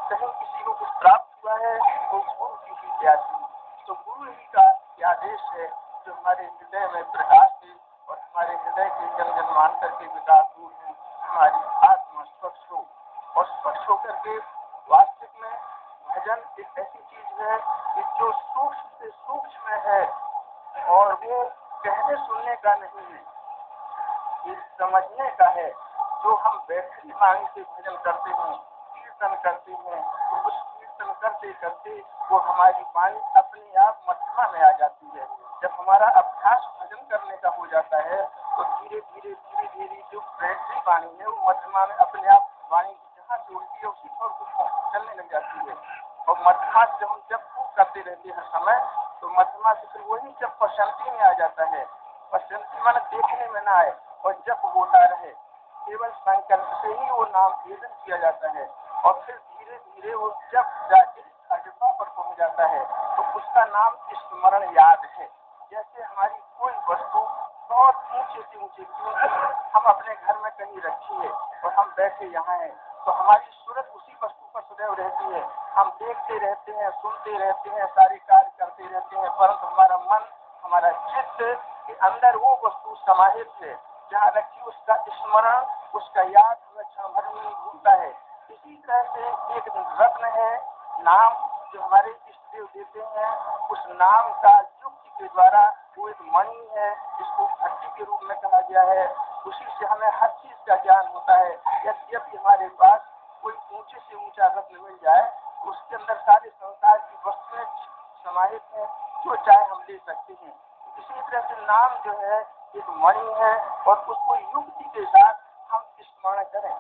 कहीं किसी को कुछ प्राप्त हुआ है वो गुरु की ही दया थी। तो गुरु ही का आदेश है जो हमारे हृदय में प्रकाश दे और हमारे हृदय के जन जन्मांतर के विकास दूर है, हमारी आत्मा स्वच्छ हो और स्वच्छ होकर के वास्तविक में भजन एक ऐसी चीज है कि जो सूक्ष्म से सूक्ष्म है और वो कहने सुनने का नहीं है, ये समझने का है। जो हम बैठे मांग से भजन करते हैं, कीर्तन करते हैं, तो उस कीर्तन करते करते वो हमारी वाणी अपने आप मध्यमा में आ जाती है। जब हमारा अभ्यास भजन करने का हो जाता है तो धीरे धीरे जो बैटरी वाणी है वो मध्यमा में अपने आप वाणी जहाँ से उड़ती है उसी पर चलने लग जाती है। और मध्यमा से हम जब खूब करते रहते हैं समय तो मध्यमा से फिर वही जब प्रशांति में आ जाता है। प्रशांति माने देखने में ना आए और जब होता रहे, केवल संकल्प से ही वो नाम कीर्तन किया जाता है। और फिर धीरे धीरे वो जब जाके अजपा पर पहुंच जाता है तो उसका नाम स्मरण याद है। जैसे हमारी कोई वस्तु बहुत ऊंचे से ऊंचे क्यों हम अपने घर में कहीं रखी है और हम बैठे यहाँ हैं तो हमारी सूरत उसी वस्तु पर सदैव रहती है। हम देखते रहते हैं, सुनते रहते हैं, सारे कार्य करते रहते हैं, परंतु हमारा मन, हमारा चित्त के अंदर वो वस्तु समाहित है जहाँ रखी उसका स्मरण, उसका याद हमें क्षण भर में नहीं भूलता है। इसी तरह से एक रत्न है नाम जो हमारे इष्ट देव देते हैं, उस नाम का युक्ति के द्वारा वो एक मणि है जिसको भक्ति के रूप में कहा गया है। उसी से हमें हर चीज का ज्ञान होता है। यद्यपि हमारे पास कोई ऊंचे से ऊंचा रत्न मिल जाए तो उसके अंदर सारे संसार की वस्तुएं समाहित है, जो चाहे हम ले सकते हैं। इसी तरह से नाम जो है एक मणि है और उसको युक्ति के साथ हम स्मरण करें।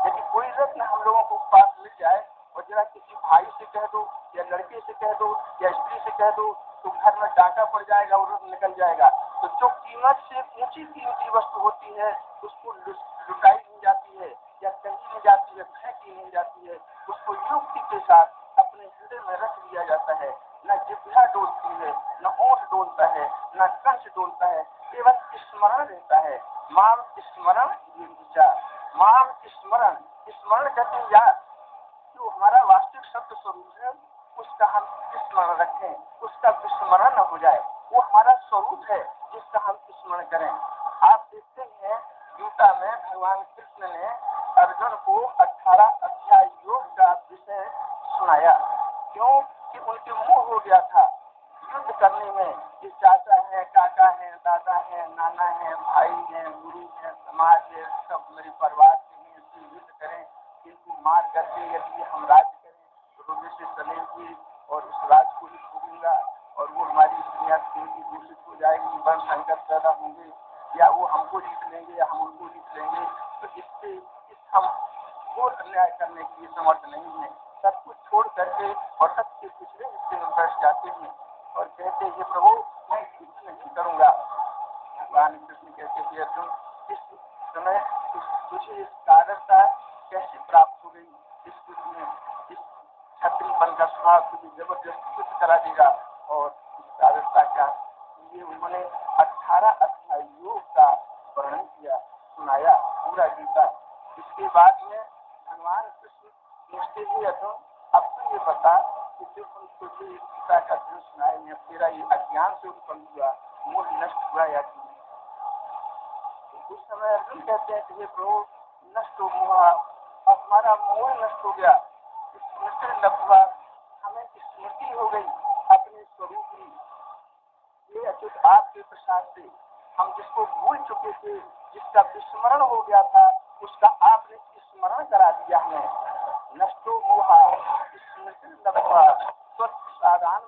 यदि कोई रत्न हम लोगों को पास मिल जाए और जरा किसी भाई से कह दो या लड़के से कह दो या स्त्री से कह दो तो घर में डांटा पड़ जाएगा और रत्न निकल जाएगा। तो जो कीमत से ऊंची कीमती वस्तु होती है उसको लुटाई नहीं जाती है या कहीं नहीं जाती है, फेंकी नहीं जाती है, उसको युक्ति के साथ अपने हृदय में रख दिया जाता है। न जिह्वा डोलती है, न ओंठ डोलता है, न कंठ डोलता है, केवल स्मरण रहता है। माम स्मरण ये विचार, माम स्मरण, स्मरण कहते हैं याद। जो हमारा वास्तविक शब्द स्वरूप है उसका हम स्मरण रखें, उसका विस्मरण न हो जाए। वो हमारा स्वरूप है जिसका हम स्मरण करें। आप देखते हैं गीता में भगवान कृष्ण ने अर्जुन को 18 अध्याय योग का विषय सुनाया। क्यों कि उनके मोह हो गया था युद्ध करने में कि चाचा है, काका है, दादा है, नाना है, भाई है, गुरु है, समाज है, सब मेरे परिवार के हैं, युद्ध करें, इनको मार करके यदि हम राज्य करें तो से चलेंगे और उस राज्य को ही भोगूंगा और वो हमारी दुनिया की दूषित हो जाएगी, बड़ संकट पैदा होंगे, या वो हमको जीत लेंगे या हम उनको जीत लेंगे। तो इससे हम वो अन्याय करने के लिए समर्थ नहीं है। सब कुछ छोड़ करके और सबके पिछले हिस्से में बैठ जाते हैं और कहते हैं प्रभु मैं युद्ध नहीं करूंगा। भगवान कृष्ण कहते हैं अर्जुन इस समय तुझे इस कादरता कैसे प्राप्त हो गई, इस युद्ध में इस छत्रीपन का स्वभाव तुझे जबरदस्ती युद्ध करा देगा। और इस कादरता का ये उन्होंने 18 अध्याय योग का वर्णन किया, सुनाया पूरा गीता। इसके बाद में भगवान कृष्ण पूछते ही अर्जुन अब तो ये बता कि जो हम तुझे गीता का अध्ययन सुनाए हैं तेरा ये अज्ञान से उत्पन्न हुआ, मोह नष्ट हुआ या नहीं। तो उस समय अर्जुन कहते हैं कि ये प्रभु नष्ट हुआ, अब हमारा मोह नष्ट हो गया, स्मृति लब्धवा, हमें स्मृति हो गई अपने स्वरूप की। ये अच्युत आपके प्रसाद से हम जिसको भूल चुके थे, जिसका विस्मरण हो गया था, उसका आपने स्मरण करा दिया हमें। नष्टो मोहा स्मृति लब्धवा स्वच्छादान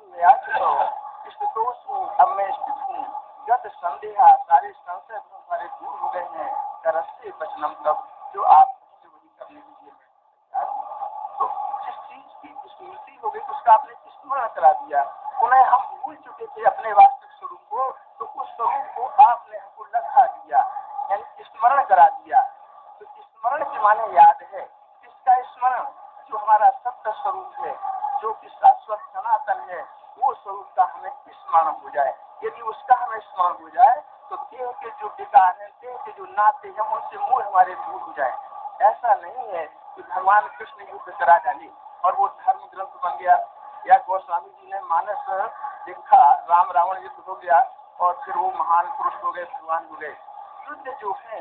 अब मैं स्थित हूँ, गत संदेहा सारे संशय हमारे दूर हो गए हैं, करस्ते वचनम तब जो आप वही करने के लिए तो जिस चीज की स्मृति हो गई उसका आपने स्मरण करा दिया। पुनः हम भूल चुके थे अपने वास्तविक स्वरूप को, तो उस स्वरूप को आपने हमको लखा दिया, यानी स्मरण करा दिया। तो स्मरण के माने याद है, इसका स्मरण जो हमारा सत्य स्वरूप है, जो कि शाश्वत सनातन है, वो स्वरूप का हमें स्मरण हो जाए। यदि उसका हमें स्मरण हो जाए तो देह के जो विकार है, देह के जो नाते हैं, उनसे मोह हमारे दूर हो जाए। ऐसा नहीं है कि भगवान कृष्ण युद्ध करा डाले और वो धर्म ग्रंथ बन गया, या गोस्वामी जी ने मानस लिखा राम रावण युद्ध हो गया और फिर वो महान पुरुष हो गए, भगवान हो गए। युद्ध जो है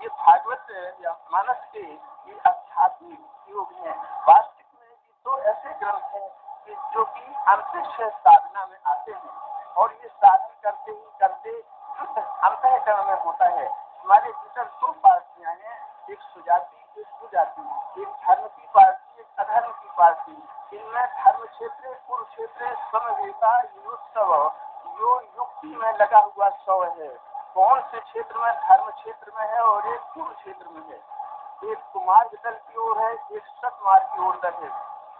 ये भागवत या मानस के ये आध्यात्मिक योग है। वास्तविक में ये तो ऐसे ग्रंथ हैं कि जो कि अंतरिक्ष साधना में आते हैं और ये साधन करते ही करते युद्ध अंतःकरण में होता है। हमारे भीतर दो पार्टियां हैं, एक सुजाति एक सुजाति, एक धर्म की पार्टी एक अधर्म की पार्टी। इनमें धर्म क्षेत्र कुरुक्षेत्र समवेता युत्सव यो युक्ति में लगा हुआ सौ है। कौन से क्षेत्र में? धर्म क्षेत्र में है और एक कुरुक्षेत्र में है। एक कुमार्ग दल की ओर है, एक सतमार्ग की ओर दल है।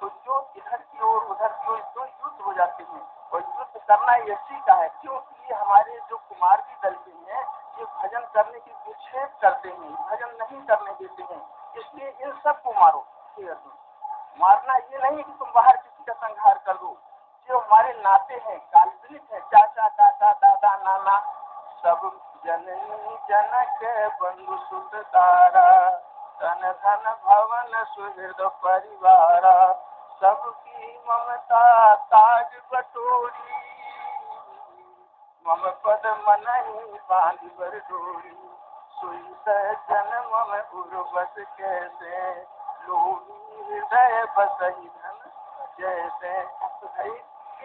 तो जो इधर की ओर उधर की ओर जो युद्ध हो जाते हैं, और युद्ध करना इसी का है, क्योंकि हमारे जो कुमार्गी दल के हैं ये भजन करने की विक्षेप करते हैं, भजन नहीं करने देते हैं। इसलिए इन सबको मारो। मारना ये नहीं कि तुम बाहर किसी का संहार कर दो। जो हमारे नाते हैं, काल्पनिक है, चाचा काका दादा नाना सब जननी जनक बंधु सुत तारा धन धन भवन सुहृद परिवारा सबकी ममता ताज बटोरी मम पद मनहि बांध बर डोरी सुई सहजन मम उर्वस कैसे लोभी हृदय बसहि धन जैसे। भाई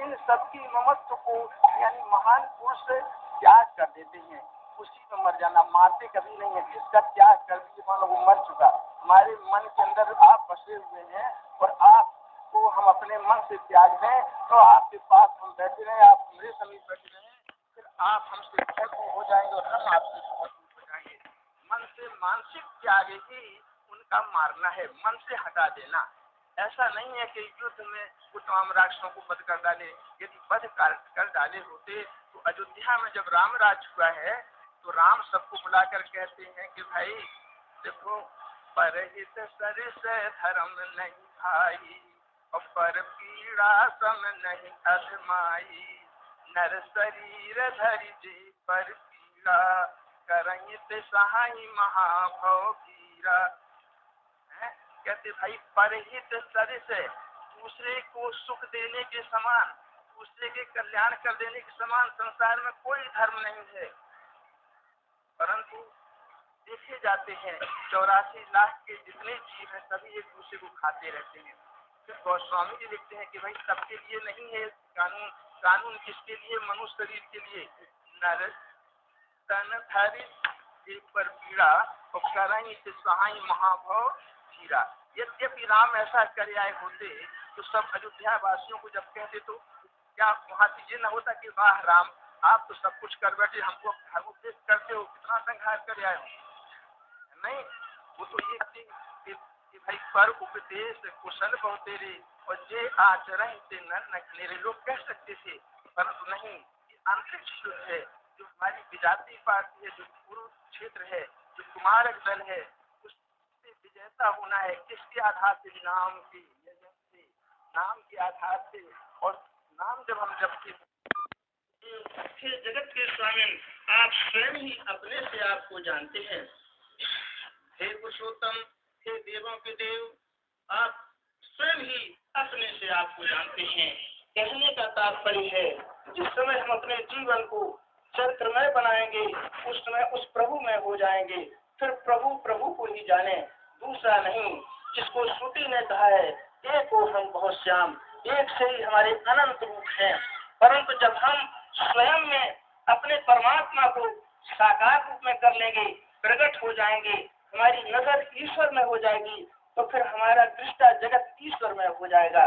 इन सबकी ममत्व को यानी महान पुरुष त्याग कर देते हैं, उसी में मर जाना। मारते कभी नहीं है। जिसका त्याग कर दिए मानो वो मर चुका। हमारे मन के अंदर आप बसे हुए हैं और आपको हम अपने मन से त्याग दें तो आपके पास हम बैठे रहें, आप मेरे समीप बैठे रहें, फिर आप हमसे बहुत हो जाएंगे और हम आपसे बहुत हो जाएंगे। मन से मानसिक त्याग ही उनका मारना है, मन से हटा देना। ऐसा नहीं है कि युद्ध में वो तमाम राक्षसों को वध कर डाले। यदि वध कर डाले होते तो अयोध्या में जब राम राज हुआ है तो राम सबको बुलाकर कहते हैं कि भाई देखो, परहित सरिस धर्म नहीं भाई और पर पीड़ा सम नहीं अधमाई नर शरीर धरि जी पर पीड़ा करहित सहाई महाभव पीरा। कहते भाई परहित सरिस, दूसरे को सुख देने के समान, दूसरे के कल्याण कर देने के समान संसार में कोई धर्म नहीं है। परंतु देखे जाते हैं 84 लाख के जितने जीव हैं सभी एक दूसरे को खाते रहते हैं। फिर गोस्वामी जी लिखते हैं कि भाई सबके लिए नहीं है कानून, कानून किसके लिए? मनुष्य शरीर के लिए। नर तन धरि एक पर पीड़ा और करई से सहाय महाभव पीरा। यद्यपि राम ऐसा कर आए होते तो सब अयोध्या वासियों को जब कहते तो क्या वहाँ से ये न होता कि वाह राम, आप तो सब कुछ कर बैठे, हमको धर्मोपदेश करते हो, कितना संहार कर आए हो। नहीं, वो तो ये कि भाई पर उपदेश कुशल बहु तेरे और जे आचरण से न खनेरे लोग कह सकते थे, परंतु नहीं। ये आंतरिक शुद्ध है, जो हमारी विजातीय पार्टी है, जो कुरुक्षेत्र है, जो कुमारक दल है, उससे विजेता होना है। किसके आधार से? नाम के यजन से, नाम के आधार से। और नाम जब हम जपते हे जगत के स्वामी, आप स्वयं ही अपने से आपको जानते हैं। हे पुरुषोत्तम, हे देवों के देव, आप स्वयं ही अपने से आपको जानते हैं। कहने का तात्पर्य है जिस समय हम अपने जीवन को चरित्रमय बनाएंगे उस समय उस प्रभु में हो जाएंगे। फिर प्रभु प्रभु को ही जाने, दूसरा नहीं। जिसको श्रुति ने कहा है एक को हम बहुत श्याम, एक से ही हमारे अनंत रूप हैं। परंतु जब हम स्वयं में अपने परमात्मा को साकार रूप में कर लेंगे, प्रकट हो जाएंगे, हमारी नजर ईश्वर में हो जाएगी, तो फिर हमारा दृष्टा जगत ईश्वर में हो जाएगा।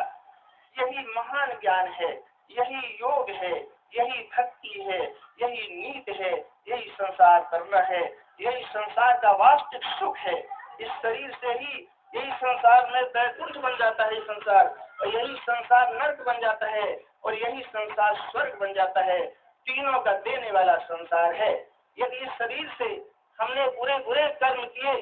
यही महान ज्ञान है, यही योग है, यही भक्ति है, यही नीति है, यही संसार करना है, यही संसार का वास्तविक सुख है। इस शरीर से ही यही संसार में वैकुंठ बन जाता है संसार, और यही संसार नर्क बन जाता है, और यही संसार स्वर्ग बन जाता है। तीनों का देने वाला संसार है। यदि इस शरीर से हमने बुरे बुरे कर्म किए,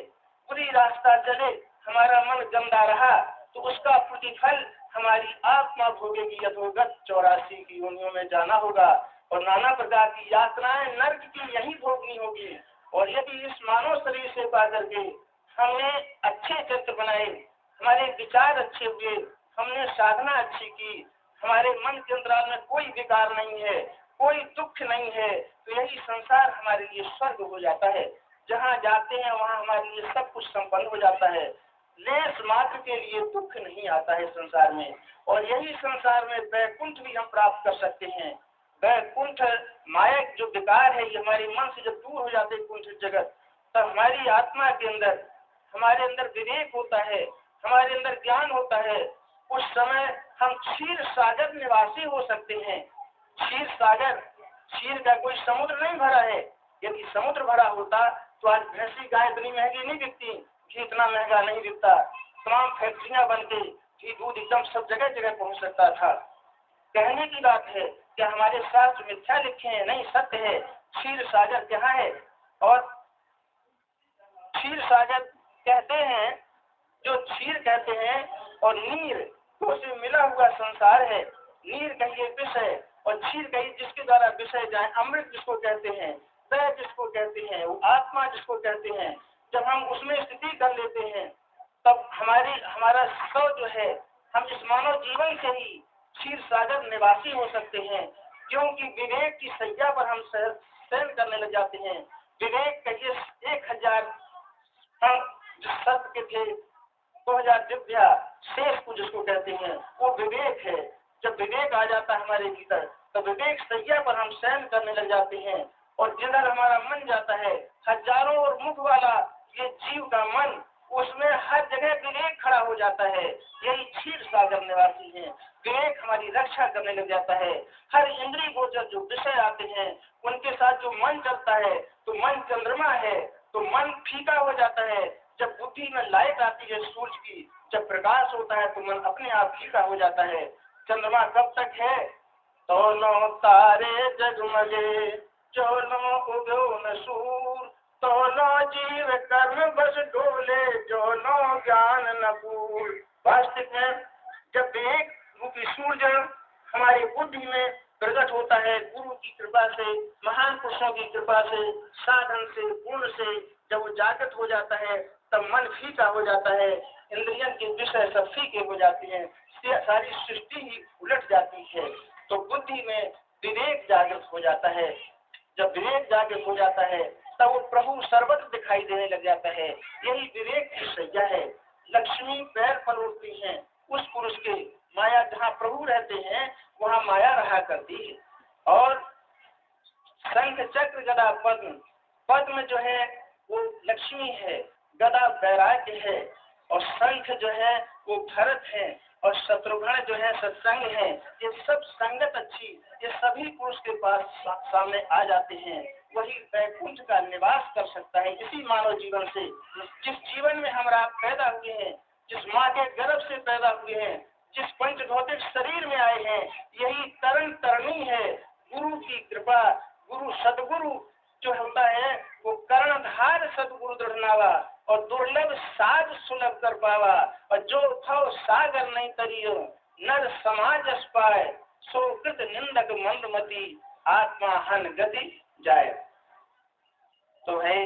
बुरी रास्ता चले, हमारा मन गंदा रहा, तो उसका प्रतिफल हमारी आत्मा भोगेगी। अधोगत 84 की योनियों में जाना होगा और नाना प्रकार की यात्राएं नर्क की यही भोगनी होगी। और यदि इस मानव शरीर से पा करके हमने अच्छे चित्र बनाए, हमारे विचार अच्छे हुए, हमने साधना अच्छी की, हमारे मन के अंतराल में कोई विकार नहीं है, कोई दुख नहीं है, तो यही संसार हमारे लिए स्वर्ग हो जाता है। जहाँ जाते हैं वहाँ हमारे लिए सब कुछ संपन्न हो जाता है। लेस मात्र के लिए दुख नहीं आता है संसार में, और यही संसार में वैकुंठ भी हम प्राप्त कर सकते हैं। वैकुंठ मायक जो विकार है ये हमारे मन से जब दूर हो जाते हैं कुंठ जगत, तब हमारी आत्मा के अंदर, हमारे अंदर विवेक होता है, हमारे अंदर ज्ञान होता है, उस समय हम क्षीर सागर निवासी हो सकते हैं। क्षीर सागर, क्षीर का कोई समुद्र नहीं भरा है। यदि समुद्र भरा होता तो आज भैंसी गाय इतनी महंगी नहीं बिकती, घी इतना महंगा नहीं बिकता, तमाम फैक्ट्रियां बनती, घी दूध एकदम सब जगह जगह पहुंच सकता था। कहने की बात है कि हमारे शास्त्र मिथ्या लिखे हैं, नहीं सत्य है। क्षीर सागर क्या है? और क्षीर सागर कहते हैं, जो क्षीर कहते हैं, और नीर तो से मिला हुआ संसार है। नीर कहिए विषय और क्षीर कहिए जिसके द्वारा विषय जाए, अमृत जिसको कहते हैं, दया जिसको कहते हैं, वो आत्मा जिसको कहते हैं। जब हम उसमें स्थिति कर लेते हैं तब हमारा स्व जो है, हम इस मानव जीवन से ही क्षीर सागर निवासी हो सकते हैं। क्योंकि विवेक की सैया पर हम शयन करने लग जाते हैं। विवेक कहिए 1000 सत्य के थे, 2000 दिव्या शेष को जिसको कहते हैं, वो विवेक है। जब विवेक आ जाता है हमारे भीतर तो विवेक सैया पर हम शयन करने लग जाते हैं। और जिधर हमारा मन जाता है, हजारों और मुख वाला ये जीव का मन, उसमें हर जगह विवेक खड़ा हो जाता है। यही क्षीर सागर निवासी है। विवेक हमारी रक्षा करने लग जाता है। हर इंद्रिय गोचर जो विषय आते हैं उनके साथ जो मन चलता है, तो मन चंद्रमा है, तो मन फीका हो जाता है। जब बुद्धि में लाइट आती है सूरज की, जब प्रकाश होता है तो मन अपने आप फीका हो जाता है। चंद्रमा कब तक है? दोनों तारे जगमगे, चोलों उगो न सूर, दोनों जीव कर्म बस डोले, दोनों ज्ञान न भूल। वास्तविक में जब विवेक रूपी सूर्य हमारी बुद्धि में प्रकट होता है, गुरु की कृपा से, महान पुरुषों की कृपा से, साधन से, गुण से जब वो जागृत हो जाता है तब मन फीका हो जाता है। इंद्रियन के विषय सब फीके हो जाते हैं, सारी सृष्टि ही उलट जाती है। तो बुद्धि में विवेक जागृत हो जाता है। जब विवेक जागृत हो जाता है तब वो प्रभु सर्वत्र दिखाई देने लग जाता है। यही विवेक की सैया है। लक्ष्मी पैर पर उठती है उस पुरुष के, माया जहाँ प्रभु रहते हैं वहाँ माया रहा करती है। और शंख चक्र गदा पद्म, पद्म जो है वो लक्ष्मी है, गदा वैराग्य है, और शंख जो है वो भरत है, और शत्रुघ्न जो है सत्संग है। ये सब संगत अच्छी, ये सभी पुरुष के पास सामने आ जाते हैं। वही वैकुंठ का निवास कर सकता है इसी मानव जीवन से। जिस जीवन में हम आप पैदा हुए हैं, जिस माँ के गर्भ से पैदा हुए हैं, जिस पंचभौतिक शरीर में आए हैं, यही तरन तरणी है। गुरु की कृपा, गुरु सदगुरु जो होता है वो कर्णधार सदगुरु दृढ़नावा, और दुर्लभ साज सुलभ कर पावा। और जो भव सागर नहीं तरियो, नर समाज अस पाए, सो कृत निंदक मंदमती, आत्मा हन गति जाए। तो है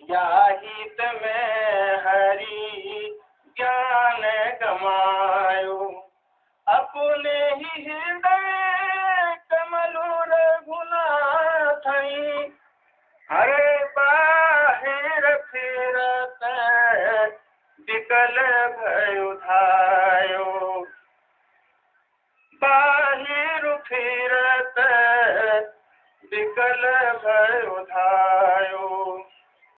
याहित में हरि ज्ञान गमायो, अपने ही हृदय कमलु रघुनाथ, हरे बाहिर फिरत विकल भयो धायो, बाहिर फिरत विकल भयो धायो।